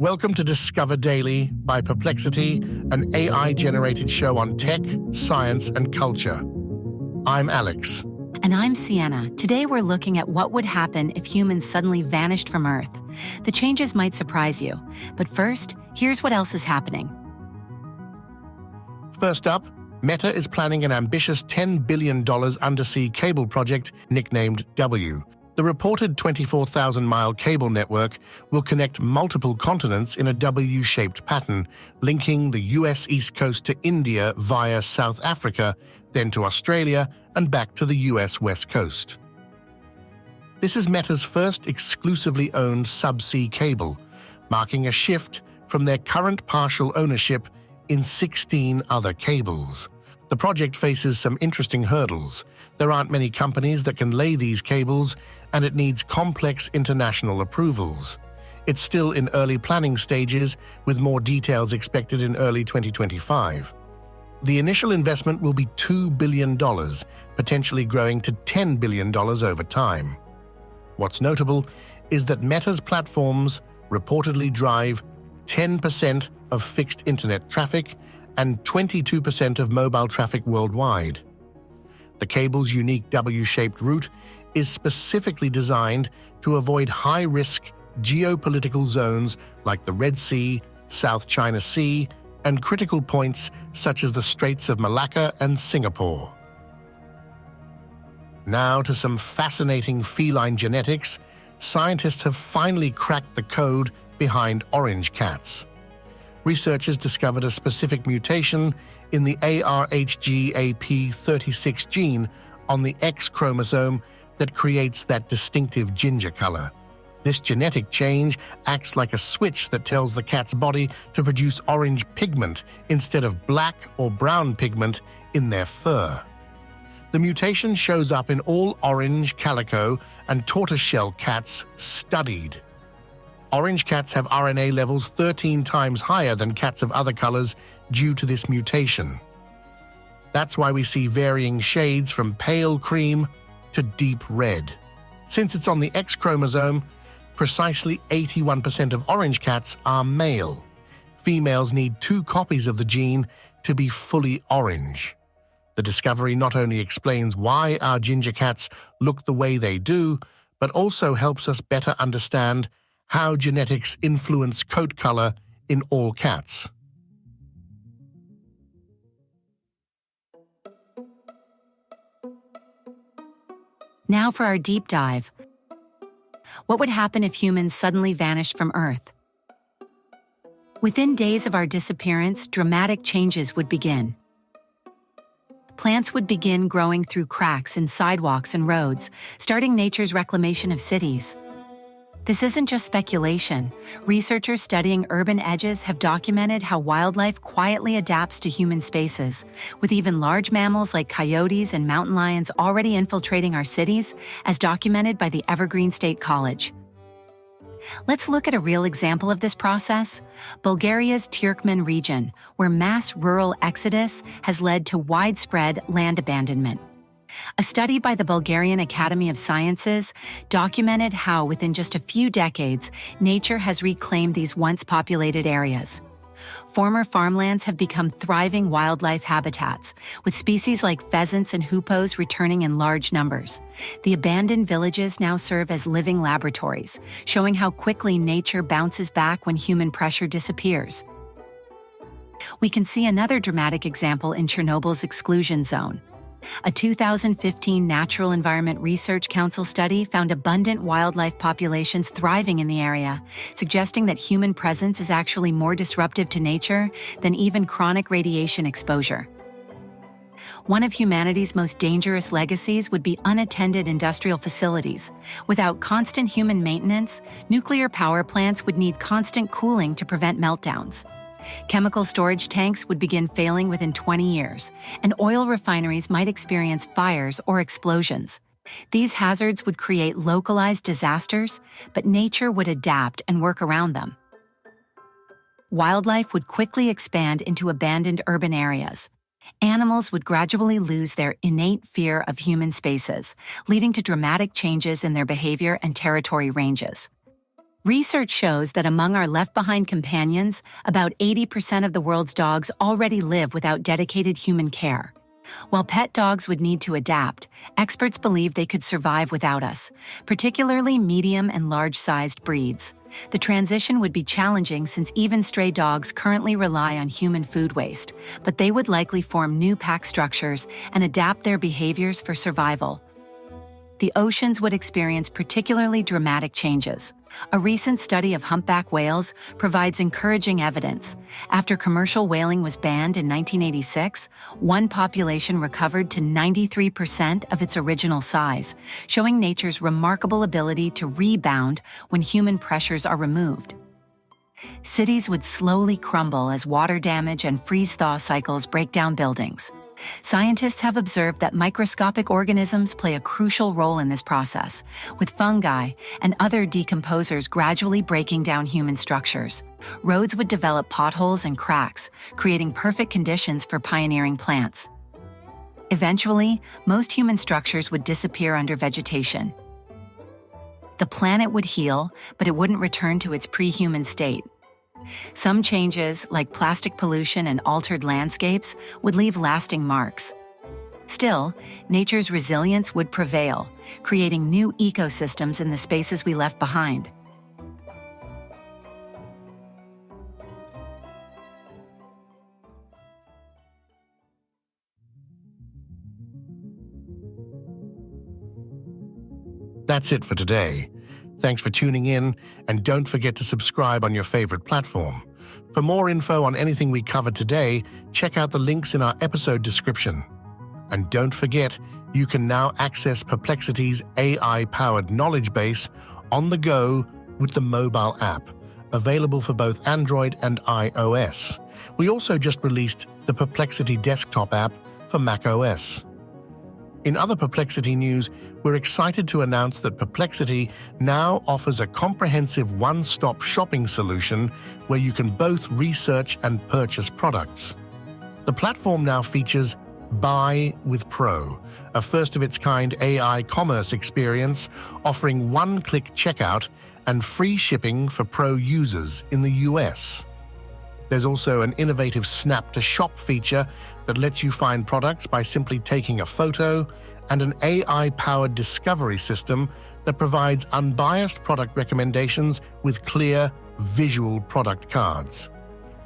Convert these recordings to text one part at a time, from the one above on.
Welcome to Discover Daily by Perplexity, an AI-generated show on tech, science, and culture. I'm Alex. And I'm Sienna. Today we're looking at what would happen if humans suddenly vanished from Earth. The changes might surprise you, but first, here's what else is happening. First up, Meta is planning an ambitious $10 billion undersea cable project nicknamed W. The reported 24,000-mile cable network will connect multiple continents in a W-shaped pattern, linking the US East Coast to India via South Africa, then to Australia and back to the US West Coast. This is Meta's first exclusively owned subsea cable, marking a shift from their current partial ownership in 16 other cables. The project faces some interesting hurdles. There aren't many companies that can lay these cables, and it needs complex international approvals. It's still in early planning stages, with more details expected in early 2025. The initial investment will be $2 billion, potentially growing to $10 billion over time. What's notable is that Meta's platforms reportedly drive 10% of fixed internet traffic and 22% of mobile traffic worldwide. The cable's unique W-shaped route is specifically designed to avoid high-risk geopolitical zones like the Red Sea, South China Sea, and critical points such as the Straits of Malacca and Singapore. Now to some fascinating feline genetics. Scientists have finally cracked the code behind orange cats. Researchers discovered a specific mutation in the ARHGAP36 gene on the X chromosome that creates that distinctive ginger color. This genetic change acts like a switch that tells the cat's body to produce orange pigment instead of black or brown pigment in their fur. The mutation shows up in all orange, calico, and tortoiseshell cats studied. Orange cats have RNA levels 13 times higher than cats of other colors due to this mutation. That's why we see varying shades from pale cream to deep red. Since it's on the X chromosome, precisely 81% of orange cats are male. Females need 2 copies of the gene to be fully orange. The discovery not only explains why our ginger cats look the way they do, but also helps us better understand how genetics influence coat color in all cats. Now for our deep dive. What would happen if humans suddenly vanished from Earth? Within days of our disappearance, dramatic changes would begin. Plants would begin growing through cracks in sidewalks and roads, starting nature's reclamation of cities. This isn't just speculation. Researchers studying urban edges have documented how wildlife quietly adapts to human spaces, with even large mammals like coyotes and mountain lions already infiltrating our cities, as documented by the Evergreen State College. Let's look at a real example of this process: Bulgaria's Turkmen region, where mass rural exodus has led to widespread land abandonment. A study by the Bulgarian Academy of Sciences documented how, within just a few decades, nature has reclaimed these once populated areas. Former farmlands have become thriving wildlife habitats, with species like pheasants and hoopoes returning in large numbers. The abandoned villages now serve as living laboratories, showing how quickly nature bounces back when human pressure disappears. We can see another dramatic example in Chernobyl's exclusion zone. A 2015 Natural Environment Research Council study found abundant wildlife populations thriving in the area, suggesting that human presence is actually more disruptive to nature than even chronic radiation exposure. One of humanity's most dangerous legacies would be unattended industrial facilities. Without constant human maintenance, nuclear power plants would need constant cooling to prevent meltdowns. Chemical storage tanks would begin failing within 20 years, and oil refineries might experience fires or explosions. These hazards would create localized disasters, but nature would adapt and work around them. Wildlife would quickly expand into abandoned urban areas. Animals would gradually lose their innate fear of human spaces, leading to dramatic changes in their behavior and territory ranges. Research shows that among our left-behind companions, about 80% of the world's dogs already live without dedicated human care. While pet dogs would need to adapt, experts believe they could survive without us, particularly medium and large-sized breeds. The transition would be challenging since even stray dogs currently rely on human food waste, but they would likely form new pack structures and adapt their behaviors for survival. The oceans would experience particularly dramatic changes. A recent study of humpback whales provides encouraging evidence. After commercial whaling was banned in 1986, one population recovered to 93% of its original size, showing nature's remarkable ability to rebound when human pressures are removed. Cities would slowly crumble as water damage and freeze-thaw cycles break down buildings. Scientists have observed that microscopic organisms play a crucial role in this process, with fungi and other decomposers gradually breaking down human structures. Roads would develop potholes and cracks, creating perfect conditions for pioneering plants. Eventually, most human structures would disappear under vegetation. The planet would heal, but it wouldn't return to its pre-human state. Some changes, like plastic pollution and altered landscapes, would leave lasting marks. Still, nature's resilience would prevail, creating new ecosystems in the spaces we left behind. That's it for today. Thanks for tuning in, and don't forget to subscribe on your favorite platform. For more info on anything we covered today, check out the links in our episode description. And don't forget, you can now access Perplexity's AI-powered knowledge base on the go with the mobile app, available for both Android and iOS. We also just released the Perplexity desktop app for macOS. In other Perplexity news, we're excited to announce that Perplexity now offers a comprehensive one-stop shopping solution where you can both research and purchase products. The platform now features Buy with Pro, a first-of-its-kind AI commerce experience offering one-click checkout and free shipping for Pro users in the US. There's also an innovative Snap to Shop feature that lets you find products by simply taking a photo, and an AI-powered discovery system that provides unbiased product recommendations with clear, visual product cards.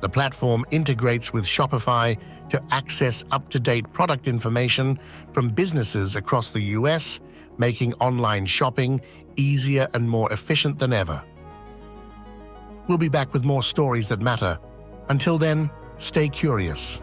The platform integrates with Shopify to access up-to-date product information from businesses across the US, making online shopping easier and more efficient than ever. We'll be back with more stories that matter. Until then, stay curious.